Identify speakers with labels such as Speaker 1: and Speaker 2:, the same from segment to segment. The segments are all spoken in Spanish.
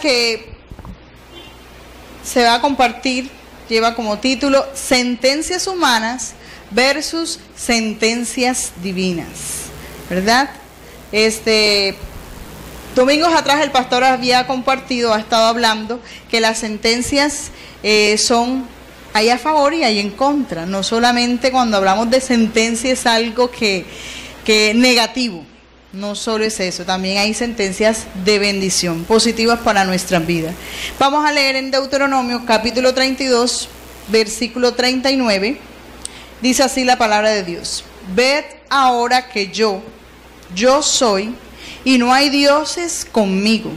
Speaker 1: que se va a compartir lleva como título Sentencias humanas versus sentencias divinas, ¿verdad? Domingos atrás el pastor había compartido, ha estado hablando que las sentencias hay a favor y hay en contra. No solamente cuando hablamos de sentencia es algo que negativo, no solo es eso, también hay sentencias de bendición, positivas para nuestras vidas. Vamos a leer en Deuteronomio capítulo 32, versículo 39, dice así la palabra de Dios: ved ahora que yo soy, y no hay dioses conmigo.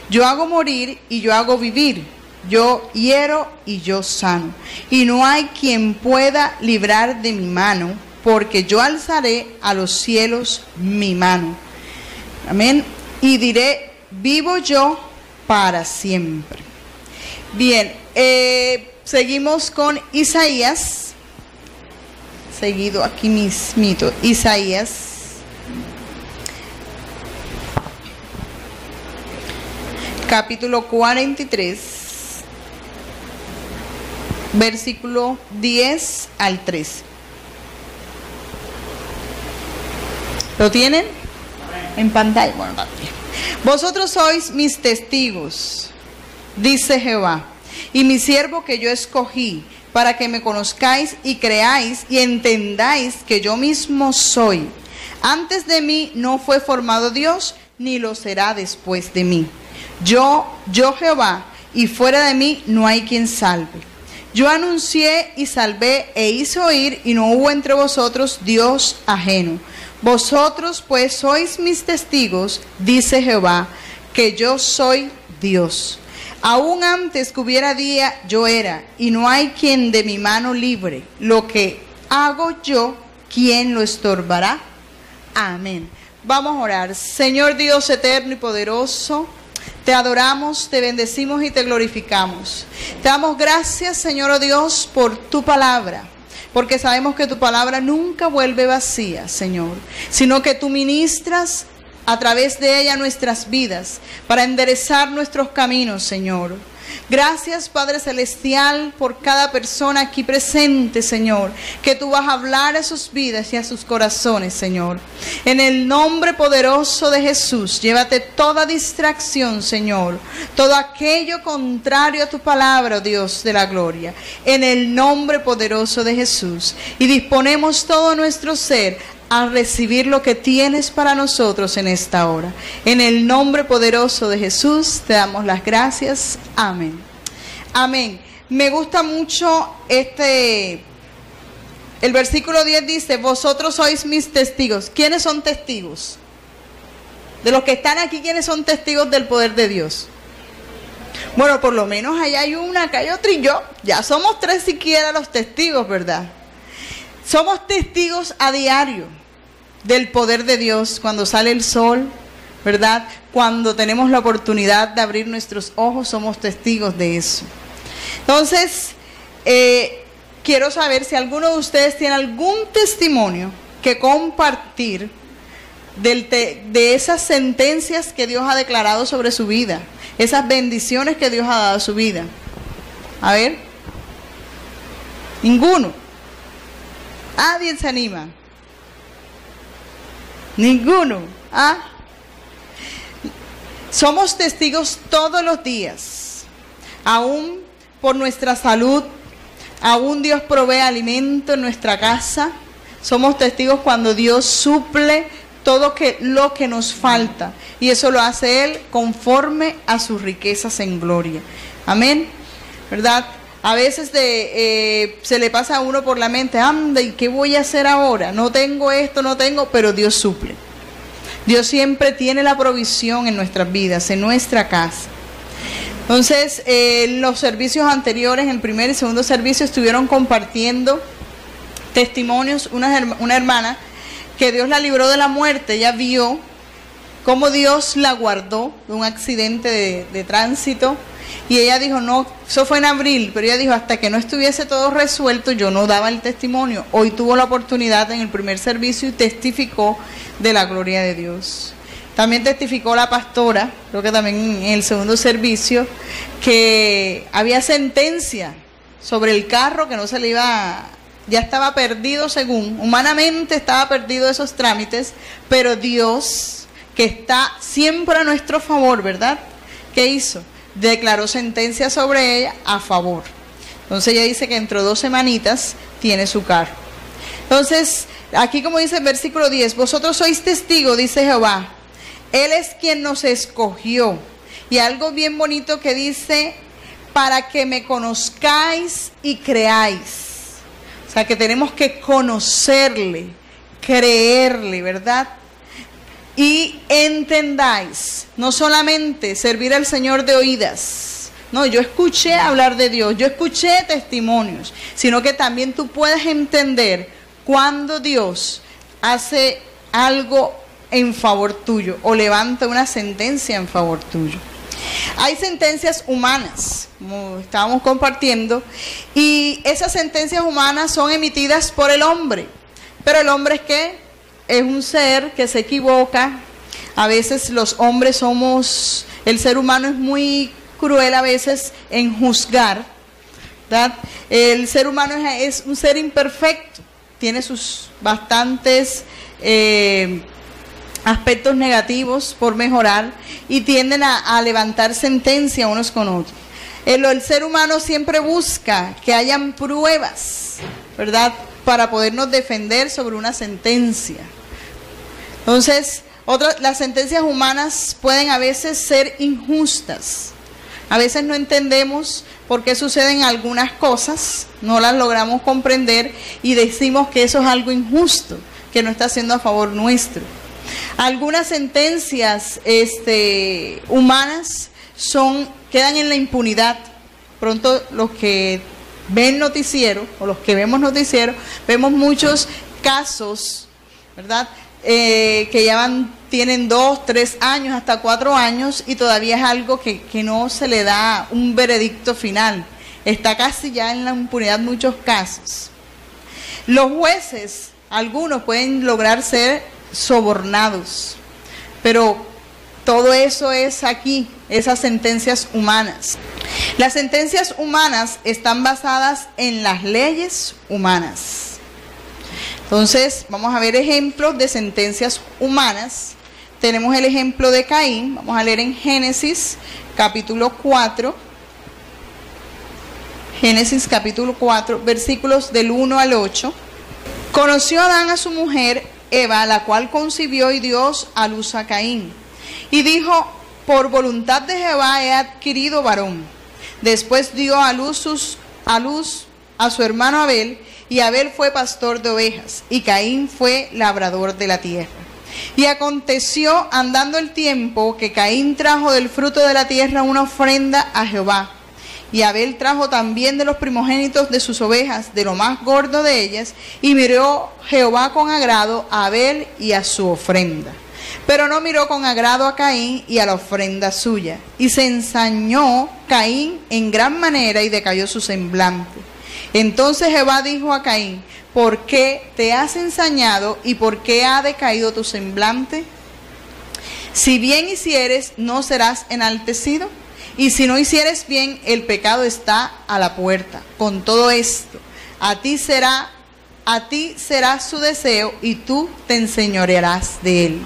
Speaker 1: Yo hago morir y yo hago vivir. Yo hiero y yo sano. Y no hay quien pueda librar de mi mano, porque yo alzaré a los cielos mi mano. Amén. Y diré, vivo yo para siempre. Bien, seguimos con Isaías. Seguido aquí mismito, Isaías. Capítulo 43, versículo 10 al 13. ¿Lo tienen? En pantalla. Bueno, también. Vosotros sois mis testigos, dice Jehová, y mi siervo que yo escogí, para que me conozcáis y creáis y entendáis que yo mismo soy. Antes de mí no fue formado Dios, ni lo será después de mí. Yo Jehová, y fuera de mí no hay quien salve. Yo anuncié y salvé e hice oír, y no hubo entre vosotros Dios ajeno. Vosotros pues sois mis testigos, dice Jehová, que yo soy Dios. Aún antes que hubiera día, yo era, y no hay quien de mi mano libre. Lo que hago yo, ¿quién lo estorbará? Amén. Vamos a orar. Señor Dios eterno y poderoso, te adoramos, te bendecimos y te glorificamos. Te damos gracias, Señor, oh Dios, por tu palabra, porque sabemos que tu palabra nunca vuelve vacía, Señor, sino que tú ministras a través de ella nuestras vidas para enderezar nuestros caminos, Señor. Gracias, Padre Celestial, por cada persona aquí presente, Señor, que tú vas a hablar a sus vidas y a sus corazones, Señor. En el nombre poderoso de Jesús, llévate toda distracción, Señor, todo aquello contrario a tu palabra, oh Dios de la gloria, en el nombre poderoso de Jesús. Y disponemos todo nuestro ser a recibir lo que tienes para nosotros en esta hora. En el nombre poderoso de Jesús te damos las gracias. Amén. Amén. Me gusta mucho el versículo 10 dice, vosotros sois mis testigos. ¿Quiénes son testigos? De los que están aquí, ¿quiénes son testigos del poder de Dios? Bueno, por lo menos allá hay una, acá hay otra y yo. Ya somos tres siquiera los testigos, ¿verdad? Somos testigos a diario del poder de Dios cuando sale el sol, ¿verdad? Cuando tenemos la oportunidad de abrir nuestros ojos, somos testigos de eso. Entonces, quiero saber si alguno de ustedes tiene algún testimonio que compartir de esas sentencias que Dios ha declarado sobre su vida, esas bendiciones que Dios ha dado a su vida. A ver. Ninguno. Nadie se anima. Ninguno. Somos testigos todos los días. Aún por nuestra salud, aún Dios provee alimento en nuestra casa. Somos testigos cuando Dios suple todo lo que nos falta. Y eso lo hace Él conforme a sus riquezas en gloria. Amén. ¿Verdad? A veces se le pasa a uno por la mente, anda, ¿y qué voy a hacer ahora? No tengo esto, no tengo, pero Dios suple. Dios siempre tiene la provisión en nuestras vidas, en nuestra casa. Entonces, los servicios anteriores, en el primer y segundo servicio, estuvieron compartiendo testimonios. Una hermana que Dios la libró de la muerte, ella vio cómo Dios la guardó de un accidente de tránsito. Y ella dijo, no, eso fue en abril, pero ella dijo, hasta que no estuviese todo resuelto, yo no daba el testimonio. Hoy tuvo la oportunidad en el primer servicio y testificó de la gloria de Dios. También testificó la pastora, creo que también en el segundo servicio, que había sentencia sobre el carro, que no se le iba, ya estaba perdido según, humanamente estaba perdido esos trámites, pero Dios, que está siempre a nuestro favor, ¿verdad? ¿Qué hizo? Declaró sentencia sobre ella a favor. Entonces ella dice que dentro de 2 semanitas tiene su carro. Entonces, aquí como dice el versículo 10, vosotros sois testigos, dice Jehová, Él es quien nos escogió. Y algo bien bonito que dice, para que me conozcáis y creáis. O sea, que tenemos que conocerle, creerle, ¿verdad? Y entendáis, no solamente servir al Señor de oídas. No, yo escuché hablar de Dios, yo escuché testimonios, sino que también tú puedes entender cuando Dios hace algo en favor tuyo o levanta una sentencia en favor tuyo. Hay sentencias humanas, como estábamos compartiendo, y esas sentencias humanas son emitidas por el hombre. Pero el hombre es un ser que se equivoca. A veces los hombres somos, el ser humano es muy cruel a veces en juzgar, ¿verdad? El ser humano es un ser imperfecto, tiene sus bastantes aspectos negativos por mejorar y tienden a levantar sentencia unos con otros. El ser humano siempre busca que hayan pruebas, ¿verdad?, para podernos defender sobre una sentencia. Entonces, las sentencias humanas pueden a veces ser injustas. A veces no entendemos por qué suceden algunas cosas, no las logramos comprender y decimos que eso es algo injusto, que no está haciendo a favor nuestro. Algunas sentencias humanas quedan en la impunidad. Pronto los que ven noticiero o los que vemos noticiero, vemos muchos casos, ¿verdad?, que ya tienen 2, 3 años, hasta 4 años y todavía es algo que no se le da un veredicto final. Está casi ya en la impunidad muchos casos. Los jueces, algunos pueden lograr ser sobornados, pero todo eso es aquí, esas sentencias humanas. Las sentencias humanas están basadas en las leyes humanas. Entonces, vamos a ver ejemplos de sentencias humanas. Tenemos el ejemplo de Caín. Vamos a leer en Génesis capítulo 4. Génesis capítulo 4, versículos del 1 al 8. Conoció Adán a su mujer Eva, la cual concibió y dio a luz a Caín. Y dijo, por voluntad de Jehová he adquirido varón. Después dio a luz a su hermano Abel, y Abel fue pastor de ovejas, y Caín fue labrador de la tierra. Y aconteció, andando el tiempo, que Caín trajo del fruto de la tierra una ofrenda a Jehová. Y Abel trajo también de los primogénitos de sus ovejas, de lo más gordo de ellas, y miró Jehová con agrado a Abel y a su ofrenda. Pero no miró con agrado a Caín y a la ofrenda suya. Y se ensañó Caín en gran manera y decayó su semblante. Entonces Jehová dijo a Caín, ¿por qué te has ensañado y por qué ha decaído tu semblante? Si bien hicieres, ¿no serás enaltecido? Y si no hicieres bien, el pecado está a la puerta. Con todo esto, a ti será su deseo y tú te enseñorearás de él.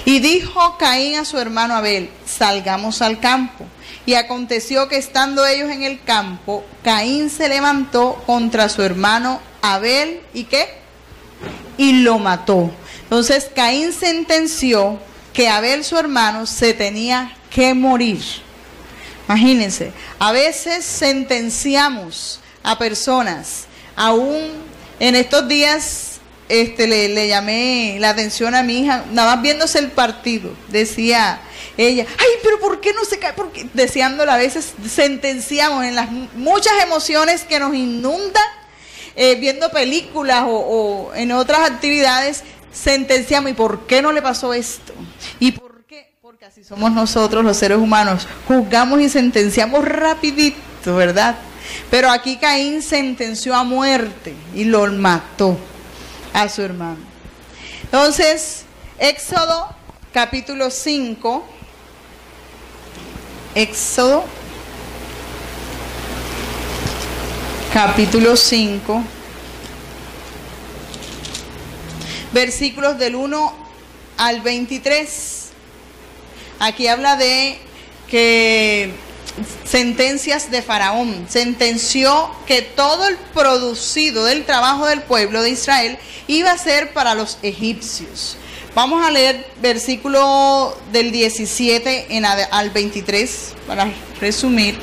Speaker 1: Y dijo Caín a su hermano Abel, salgamos al campo. Y aconteció que estando ellos en el campo, Caín se levantó contra su hermano Abel, ¿y qué? Y lo mató. Entonces Caín sentenció que Abel, su hermano, se tenía que morir. Imagínense, a veces sentenciamos a personas, aún en estos días le llamé la atención a mi hija, nada más viéndose el partido, decía ella, ay, pero ¿por qué no se cae? Porque deseándola, a veces sentenciamos en las muchas emociones que nos inundan, viendo películas o en otras actividades, sentenciamos, ¿y por qué no le pasó esto? ¿Y por qué? Porque así somos nosotros los seres humanos, juzgamos y sentenciamos rapidito, ¿verdad? Pero aquí Caín sentenció a muerte y lo mató a su hermano. Entonces, Éxodo capítulo 5, Éxodo, capítulo 5, versículos del 1 al 23. Aquí habla de que sentencias de Faraón. Sentenció que todo el producido del trabajo del pueblo de Israel iba a ser para los egipcios. Vamos a leer versículo del 17 al 23 para resumir.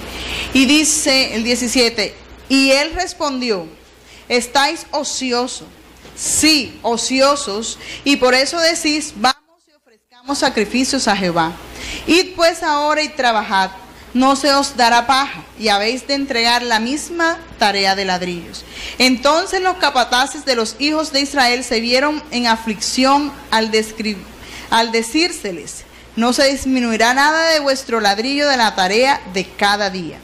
Speaker 1: Y dice el 17: y él respondió: ¿estáis ociosos? Sí, ociosos, y por eso decís: vamos y ofrezcamos sacrificios a Jehová. Id pues ahora y trabajad, no se os dará paja, y habéis de entregar la misma tarea de ladrillos. Entonces los capataces de los hijos de Israel se vieron en aflicción al decírseles: no se disminuirá nada de vuestro ladrillo de la tarea de cada día.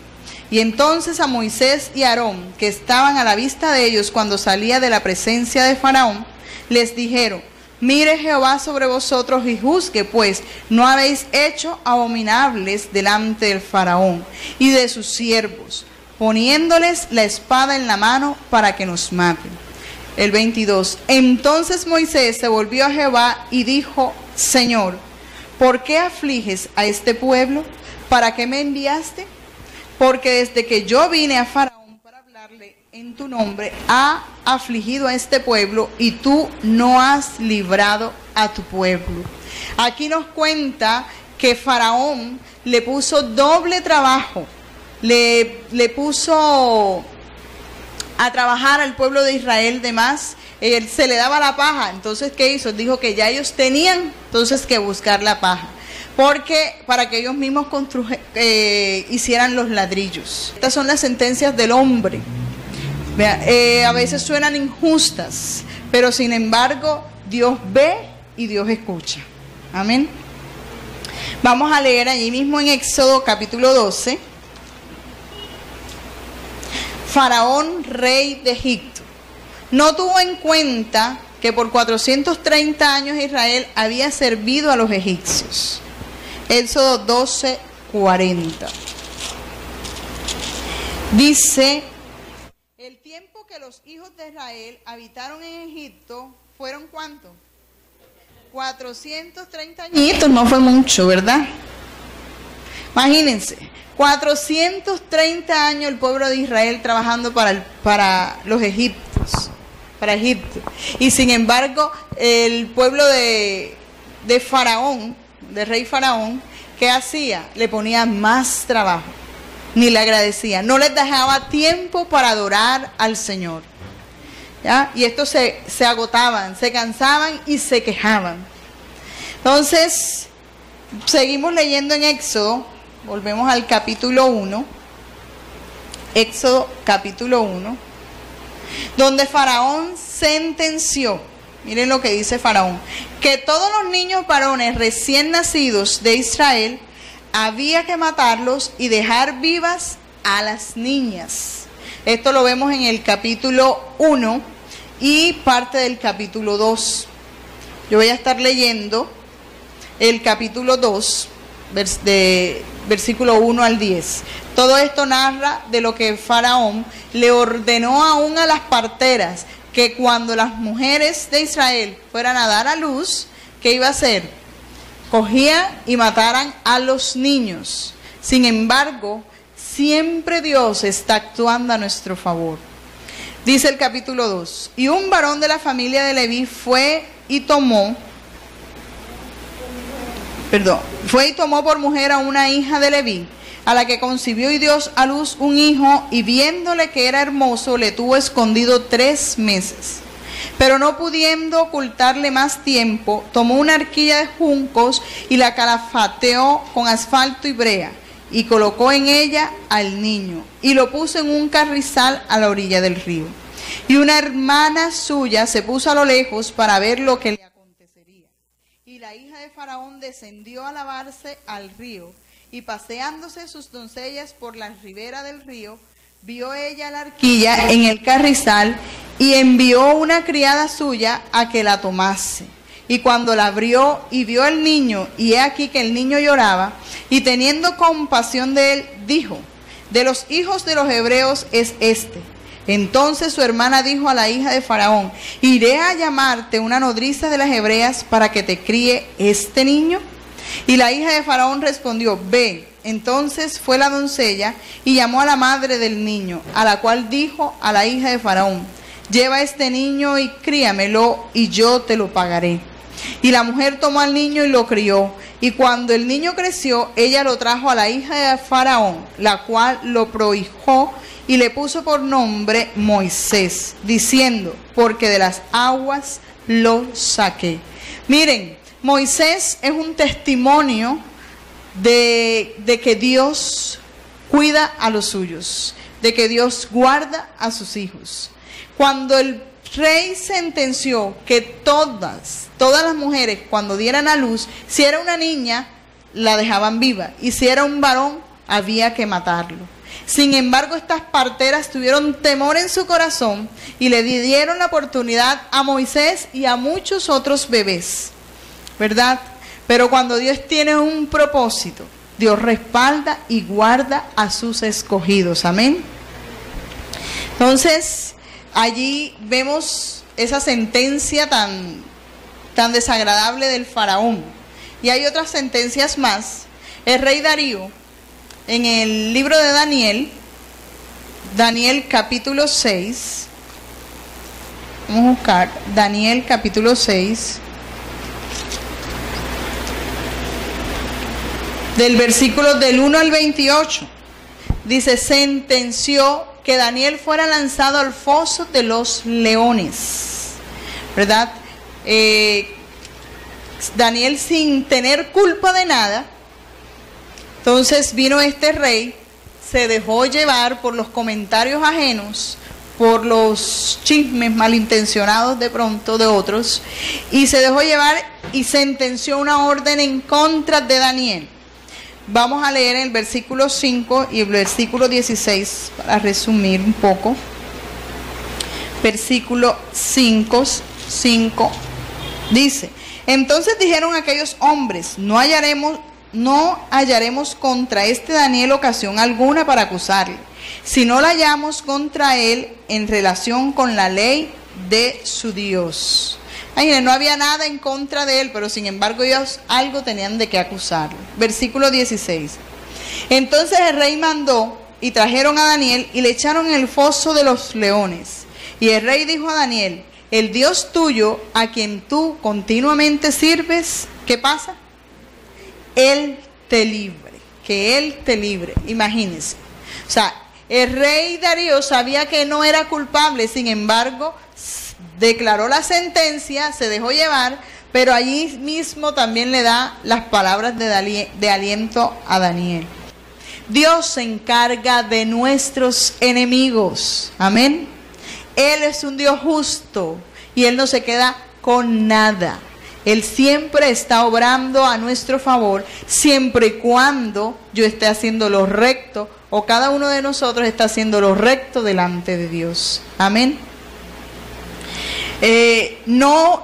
Speaker 1: Y entonces a Moisés y Aarón, que estaban a la vista de ellos cuando salía de la presencia de Faraón, les dijeron: mire Jehová sobre vosotros y juzgue, pues no habéis hecho abominables delante del Faraón y de sus siervos, poniéndoles la espada en la mano para que nos maten. El 22. Entonces Moisés se volvió a Jehová y dijo: Señor, ¿por qué afliges a este pueblo? ¿Para qué me enviaste? Porque desde que yo vine a Faraón para hablarle en tu nombre, ha afligido a este pueblo y tú no has librado a tu pueblo. Aquí nos cuenta que Faraón le puso doble trabajo, le puso a trabajar al pueblo de Israel de más. Él se le daba la paja. Entonces, ¿qué hizo? Dijo que ya ellos tenían entonces que buscar la paja, porque para que ellos mismos hicieran los ladrillos. Estas son las sentencias del hombre. A veces suenan injustas, pero sin embargo Dios ve y Dios escucha. Amén. Vamos a leer allí mismo en Éxodo capítulo 12. Faraón, rey de Egipto, no tuvo en cuenta que por 430 años Israel había servido a los egipcios. Éxodo 12, 40. Dice: el tiempo que los hijos de Israel habitaron en Egipto fueron ¿cuánto? 430 añitos, no fue mucho, ¿verdad? Imagínense, 430 años el pueblo de Israel trabajando para los egipcios, para Egipto. Y sin embargo, el pueblo de Faraón, del rey Faraón, ¿qué hacía? Le ponía más trabajo, ni le agradecía, no les dejaba tiempo para adorar al Señor. ¿Ya? Y estos se agotaban, se cansaban y se quejaban. Entonces, seguimos leyendo en Éxodo, volvemos al capítulo 1, Éxodo capítulo 1, donde Faraón sentenció, miren lo que dice Faraón, que todos los niños varones recién nacidos de Israel había que matarlos y dejar vivas a las niñas. Esto lo vemos en el capítulo 1 y parte del capítulo 2. Yo voy a estar leyendo el capítulo 2, versículo 1 al 10. Todo esto narra de lo que Faraón le ordenó aún a las parteras, que cuando las mujeres de Israel fueran a dar a luz, ¿qué iba a hacer? Cogían y mataran a los niños. Sin embargo, siempre Dios está actuando a nuestro favor. Dice el capítulo 2: y un varón de la familia de Leví fue y tomó por mujer a una hija de Leví, a la que concibió y dio a luz un hijo, y viéndole que era hermoso, le tuvo escondido 3 meses. Pero no pudiendo ocultarle más tiempo, tomó una arquilla de juncos y la calafateó con asfalto y brea, y colocó en ella al niño, y lo puso en un carrizal a la orilla del río. Y una hermana suya se puso a lo lejos para ver lo que le acontecería. Y la hija de Faraón descendió a lavarse al río, y paseándose sus doncellas por la ribera del río, vio ella la arquilla en el carrizal, y envió una criada suya a que la tomase. Y cuando la abrió y vio al niño, y he aquí que el niño lloraba, y teniendo compasión de él, dijo: de los hijos de los hebreos es este. Entonces su hermana dijo a la hija de Faraón: ¿iré a llamarte una nodriza de las hebreas para que te críe este niño? Y la hija de Faraón respondió: ve. Entonces fue la doncella y llamó a la madre del niño, a la cual dijo a la hija de Faraón: lleva este niño y críamelo, y yo te lo pagaré. Y la mujer tomó al niño y lo crió. Y cuando el niño creció, ella lo trajo a la hija de Faraón, la cual lo prohijó y le puso por nombre Moisés, diciendo: porque de las aguas lo saqué. Miren, Moisés es un testimonio de que Dios cuida a los suyos, de que Dios guarda a sus hijos. Cuando el rey sentenció que todas las mujeres, cuando dieran a luz, si era una niña, la dejaban viva, y si era un varón, había que matarlo. Sin embargo, estas parteras tuvieron temor en su corazón y le dieron la oportunidad a Moisés y a muchos otros bebés, ¿verdad? Pero cuando Dios tiene un propósito, Dios respalda y guarda a sus escogidos. Amén. Entonces, allí vemos esa sentencia tan desagradable del faraón. Y hay otras sentencias más. El rey Darío, en el libro de Daniel capítulo 6, vamos a buscar Daniel capítulo 6, del versículo del 1 al 28, dice: sentenció que Daniel fuera lanzado al foso de los leones, ¿verdad? Daniel, sin tener culpa de nada, entonces vino este rey, se dejó llevar por los comentarios ajenos, por los chismes malintencionados de pronto de otros, y se dejó llevar y sentenció una orden en contra de Daniel. Vamos a leer el versículo 5 y el versículo 16 para resumir un poco. Versículo 5 dice: entonces dijeron aquellos hombres: no hallaremos contra este Daniel ocasión alguna para acusarle, si no la hallamos contra él en relación con la ley de su Dios. Ay, no había nada en contra de él, pero sin embargo ellos algo tenían de qué acusarlo. Versículo 16. Entonces el rey mandó y trajeron a Daniel y le echaron en el foso de los leones. Y el rey dijo a Daniel: el Dios tuyo, a quien tú continuamente sirves, ¿qué pasa? Él te libre, que Él te libre. Imagínense. O sea, el rey Darío sabía que no era culpable, sin embargo, declaró la sentencia, se dejó llevar, pero allí mismo también le da las palabras de aliento a Daniel. Dios se encarga de nuestros enemigos. Amén. Él es un Dios justo y Él no se queda con nada. Él siempre está obrando a nuestro favor, siempre y cuando yo esté haciendo lo recto, o cada uno de nosotros está haciendo lo recto delante de Dios. Amén.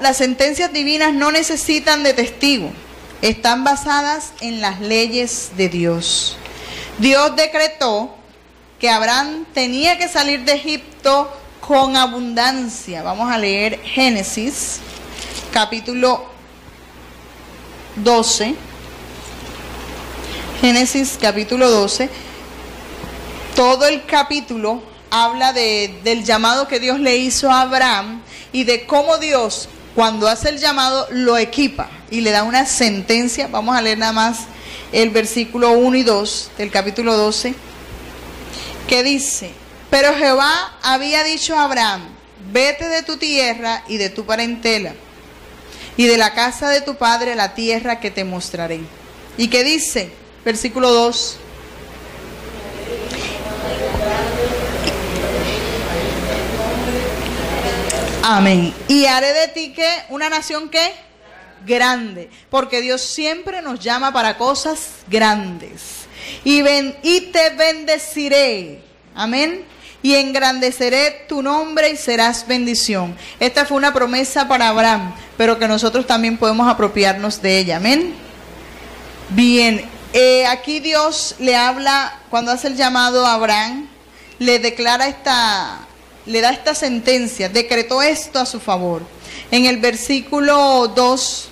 Speaker 1: Las sentencias divinas no necesitan de testigo, están basadas en las leyes de Dios. Dios decretó que Abraham tenía que salir de Egipto con abundancia. Vamos a leer Génesis capítulo 12. Génesis capítulo 12. Todo el capítulo habla del llamado que Dios le hizo a Abraham y de cómo Dios, cuando hace el llamado, lo equipa y le da una sentencia. Vamos a leer nada más el versículo 1 y 2 del capítulo 12, que dice: pero Jehová había dicho a Abraham: vete de tu tierra y de tu parentela y de la casa de tu padre a la tierra que te mostraré. ¿Y qué dice? Versículo 2. Amén. Y haré de ti, ¿qué? Una nación, ¿qué? Grande. Porque Dios siempre nos llama para cosas grandes. Y te bendeciré. Amén. y engrandeceré tu nombre y serás bendición. Esta fue una promesa para Abraham, pero que nosotros también podemos apropiarnos de ella. Amén. Bien, aquí Dios le habla, cuando hace el llamado a Abraham, le da esta sentencia, decretó esto a su favor. En el versículo 2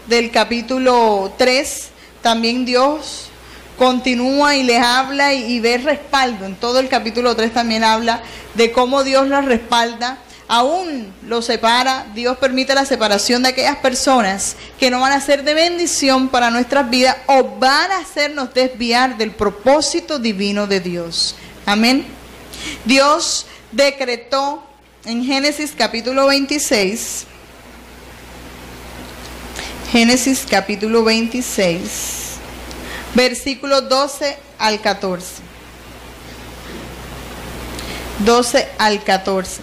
Speaker 1: del capítulo 3, también Dios continúa y les habla y ve respaldo. En todo el capítulo 3 también habla de cómo Dios los respalda. Aún los separa, Dios permite la separación de aquellas personas que no van a ser de bendición para nuestras vidas o van a hacernos desviar del propósito divino de Dios. Amén. Dios decretó en Génesis capítulo 26, Génesis capítulo 26, versículos 12 al 14. 12 al 14.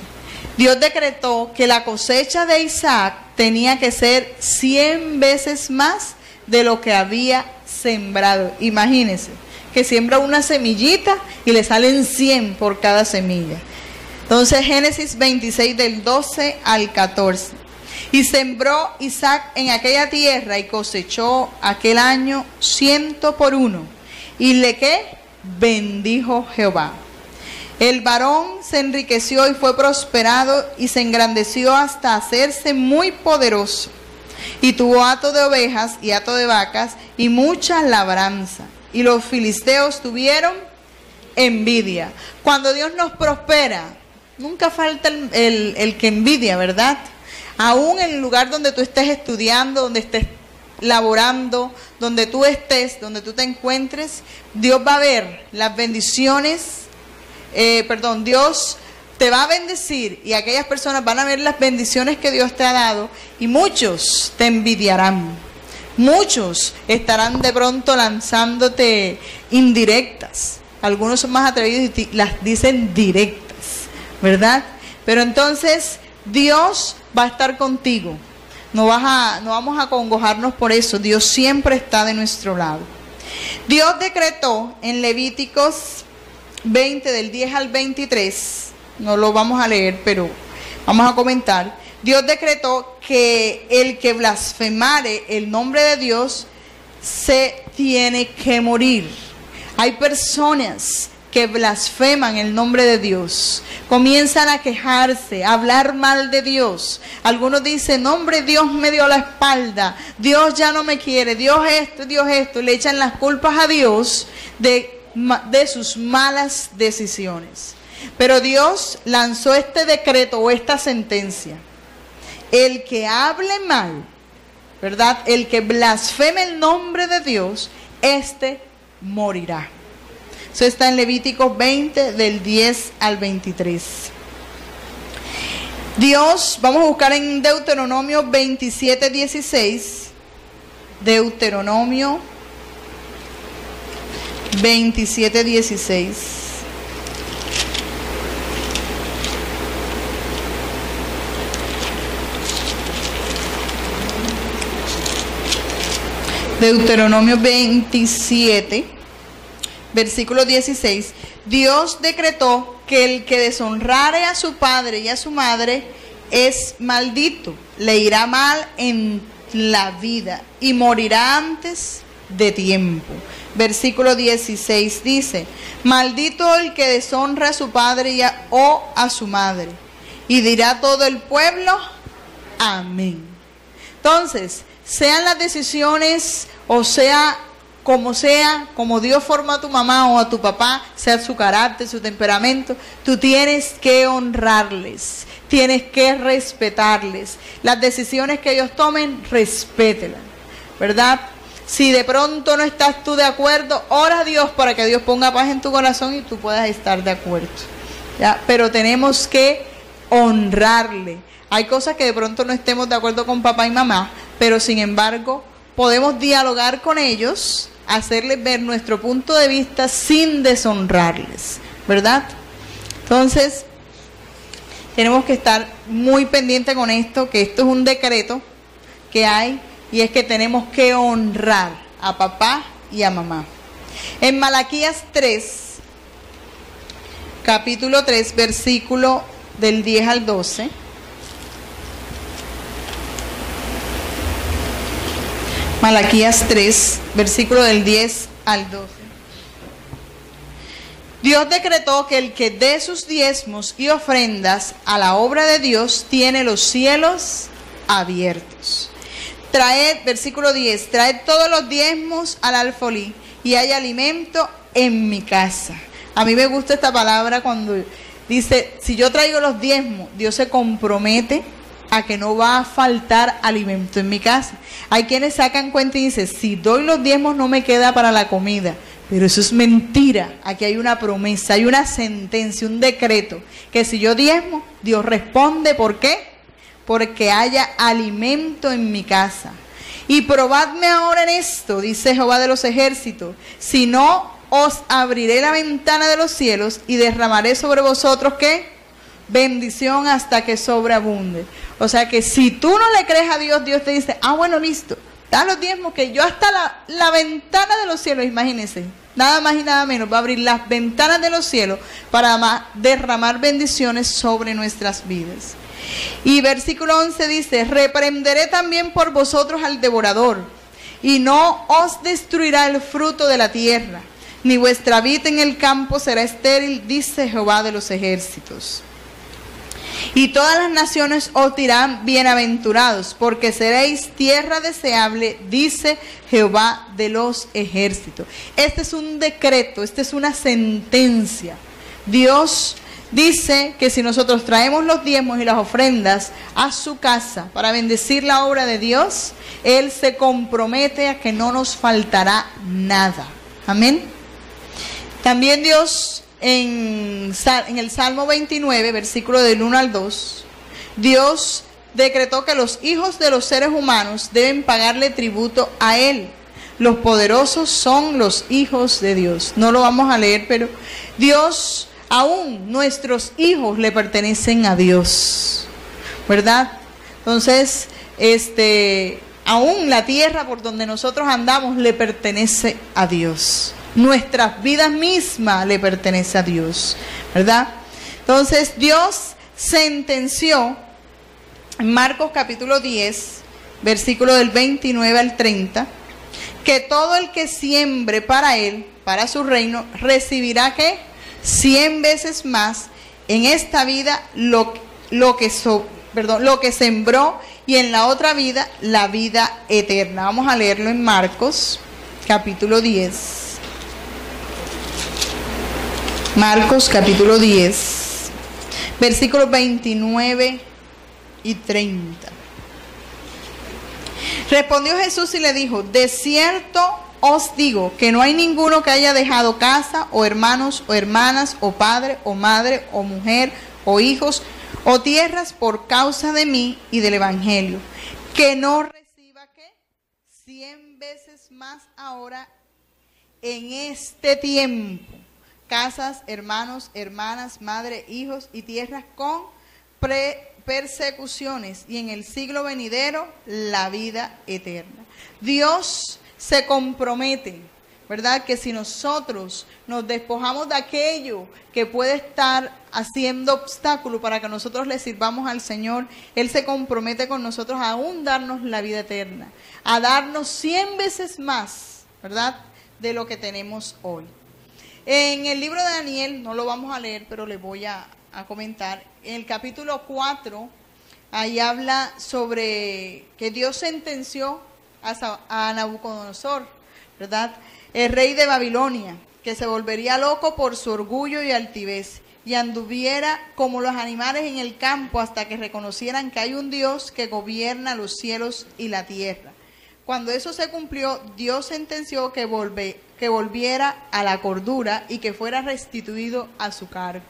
Speaker 1: Dios decretó que la cosecha de Isaac tenía que ser 100 veces más de lo que había sembrado. Imagínense que siembra una semillita y le salen 100 por cada semilla. Entonces Génesis 26 del 12 al 14. Y sembró Isaac en aquella tierra y cosechó aquel año 100 por 1. Y le ¿qué? Bendijo Jehová. El varón se enriqueció y fue prosperado y se engrandeció hasta hacerse muy poderoso. Y tuvo hato de ovejas y hato de vacas y mucha labranza. Y los filisteos tuvieron envidia. Cuando Dios nos prospera, nunca falta el que envidia, ¿verdad? Aún en el lugar donde tú estés estudiando, donde estés laborando, donde tú estés, donde tú te encuentres, Dios va a ver las bendiciones, Dios te va a bendecir y aquellas personas van a ver las bendiciones que Dios te ha dado y muchos te envidiarán. Muchos estarán de pronto lanzándote indirectas. Algunos son más atrevidos y las dicen directas, ¿verdad? Pero entonces Dios va a estar contigo. No vamos a acongojarnos por eso. Dios siempre está de nuestro lado. Dios decretó en Levíticos 20 del 10 al 23, no lo vamos a leer, pero vamos a comentar. Dios decretó que el que blasfemare el nombre de Dios se tiene que morir. Hay personas que blasfeman el nombre de Dios, comienzan a quejarse, a hablar mal de Dios. Algunos dicen, no, hombre, Dios me dio la espalda, Dios ya no me quiere, Dios esto, le echan las culpas a Dios de sus malas decisiones. Pero Dios lanzó este decreto o esta sentencia: el que hable mal, ¿verdad? El que blasfeme el nombre de Dios, este morirá. Eso está en Levíticos 20 del 10 al 23. Dios, vamos a buscar en Deuteronomio 27, 16. Deuteronomio 27, 16. Deuteronomio 27, versículo 16. Dios decretó que el que deshonrare a su padre y a su madre es maldito, le irá mal en la vida y morirá antes de tiempo. Versículo 16 dice: maldito el que deshonra a su padre o a su madre. Y dirá todo el pueblo, amén. Entonces, sean las decisiones o sea, como Dios formó a tu mamá o a tu papá, sea su carácter, su temperamento, tú tienes que honrarles, tienes que respetarles. Las decisiones que ellos tomen, respételas, ¿verdad? Si de pronto no estás tú de acuerdo, ora a Dios para que Dios ponga paz en tu corazón y tú puedas estar de acuerdo, ¿ya? Pero tenemos que honrarle. Hay cosas que de pronto no estemos de acuerdo con papá y mamá, pero sin embargo podemos dialogar con ellos, hacerles ver nuestro punto de vista sin deshonrarles, ¿verdad? Entonces, tenemos que estar muy pendientes con esto, que esto es un decreto que hay, y es que tenemos que honrar a papá y a mamá. En Malaquías 3, capítulo 3, versículo del 10 al 12. Malaquías 3, versículo del 10 al 12. Dios decretó que el que dé sus diezmos y ofrendas a la obra de Dios tiene los cielos abiertos. Traed, versículo 10, traed todos los diezmos al alfolí y hay alimento en mi casa. A mí me gusta esta palabra cuando dice, si yo traigo los diezmos, Dios se compromete a que no va a faltar alimento en mi casa. Hay quienes sacan cuenta y dicen, si doy los diezmos no me queda para la comida. Pero eso es mentira. Aquí hay una promesa, hay una sentencia, un decreto, que si yo diezmo, Dios responde. ¿Por qué? Porque haya alimento en mi casa. Y probadme ahora en esto, dice Jehová de los ejércitos, si no os abriré la ventana de los cielos y derramaré sobre vosotros, ¿qué? Bendición hasta que sobreabunde. O sea que si tú no le crees a Dios, Dios te dice, bueno, listo, da los diezmos que yo hasta la ventana de los cielos, imagínense, nada más y nada menos, va a abrir las ventanas de los cielos para derramar bendiciones sobre nuestras vidas. Y versículo 11 dice, reprenderé también por vosotros al devorador, y no os destruirá el fruto de la tierra, ni vuestra vid en el campo será estéril, dice Jehová de los ejércitos. Y todas las naciones os dirán bienaventurados, porque seréis tierra deseable, dice Jehová de los ejércitos. Este es un decreto, esta es una sentencia. Dios dice que si nosotros traemos los diezmos y las ofrendas a su casa para bendecir la obra de Dios, Él se compromete a que no nos faltará nada. Amén. También Dios, en el Salmo 29, versículo del 1 al 2, Dios decretó que los hijos de los seres humanos deben pagarle tributo a Él. Los poderosos son los hijos de Dios. No lo vamos a leer, pero Dios, aún nuestros hijos le pertenecen a Dios, ¿verdad? Entonces, aún la tierra por donde nosotros andamos le pertenece a Dios. Nuestras vidas mismas le pertenece a Dios, ¿verdad? Entonces Dios sentenció en Marcos capítulo 10, versículo del 29 al 30, que todo el que siembre para Él, para su reino, recibirá ¿qué? 100 veces más en esta vida lo que sembró, y en la otra vida la vida eterna. Vamos a leerlo en Marcos capítulo 10. Marcos capítulo 10, versículos 29 y 30. Respondió Jesús y le dijo, de cierto os digo que no hay ninguno que haya dejado casa, o hermanos, o hermanas, o padre, o madre, o mujer, o hijos, o tierras por causa de mí y del evangelio, que no reciba ¿qué? 100 veces más ahora en este tiempo. Casas, hermanos, hermanas, madre, hijos y tierras con persecuciones, y en el siglo venidero la vida eterna. Dios se compromete, ¿verdad? Que si nosotros nos despojamos de aquello que puede estar haciendo obstáculo para que nosotros le sirvamos al Señor, Él se compromete con nosotros a aún darnos la vida eterna, a darnos 100 veces más, ¿verdad? De lo que tenemos hoy. En el libro de Daniel, no lo vamos a leer, pero le voy a comentar. En el capítulo 4, ahí habla sobre que Dios sentenció a Nabucodonosor, ¿verdad? El rey de Babilonia, que se volvería loco por su orgullo y altivez, y anduviera como los animales en el campo hasta que reconocieran que hay un Dios que gobierna los cielos y la tierra. Cuando eso se cumplió, Dios sentenció que volviera a la cordura y que fuera restituido a su cargo.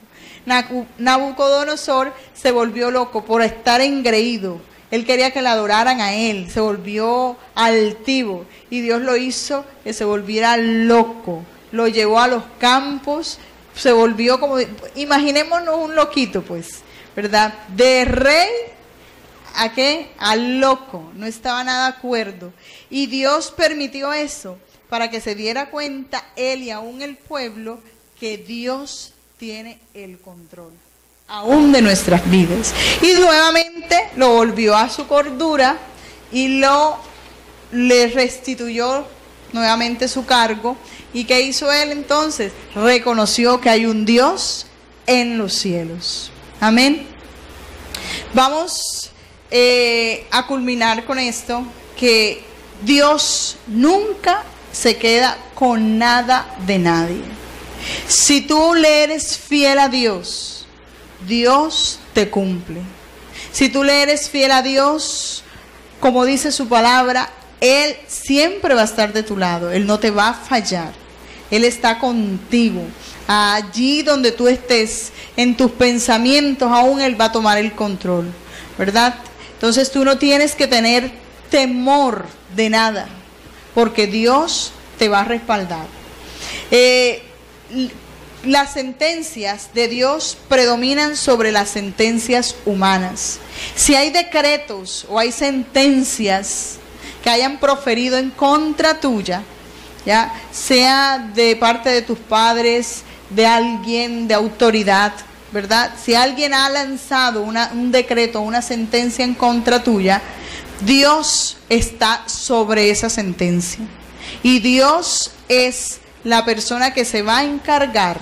Speaker 1: Nabucodonosor se volvió loco por estar engreído. Él quería que le adoraran a él, se volvió altivo, y Dios lo hizo que se volviera loco. Lo llevó a los campos, se volvió como, imaginémonos un loquito pues, ¿verdad? De rey ¿a qué? Al loco, no estaba nada de acuerdo. Y Dios permitió eso para que se diera cuenta él y aún el pueblo que Dios tiene el control, aún de nuestras vidas. Y nuevamente lo volvió a su cordura y le restituyó nuevamente su cargo. ¿Y qué hizo él entonces? Reconoció que hay un Dios en los cielos. Amén. Vamos a culminar con esto, que Dios nunca se queda con nada de nadie. Si tú le eres fiel a Dios, Dios te cumple. Si tú le eres fiel a Dios, como dice su palabra, Él siempre va a estar de tu lado. Él no te va a fallar. Él está contigo. Allí donde tú estés, en tus pensamientos, aún Él va a tomar el control, ¿verdad? Entonces tú no tienes que tener temor de nada, porque Dios te va a respaldar. Las sentencias de Dios predominan sobre las sentencias humanas. Si hay decretos o hay sentencias que hayan proferido en contra tuya, ya sea de parte de tus padres, de alguien de autoridad, ¿verdad? Si alguien ha lanzado un decreto, una sentencia en contra tuya, Dios está sobre esa sentencia. Y Dios es la persona que se va a encargar,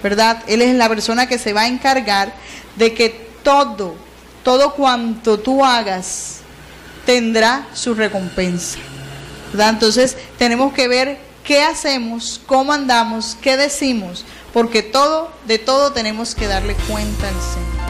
Speaker 1: ¿verdad? Él es la persona que se va a encargar de que todo cuanto tú hagas tendrá su recompensa, ¿verdad? Entonces tenemos que ver qué hacemos, cómo andamos, qué decimos, porque de todo tenemos que darle cuenta al Señor.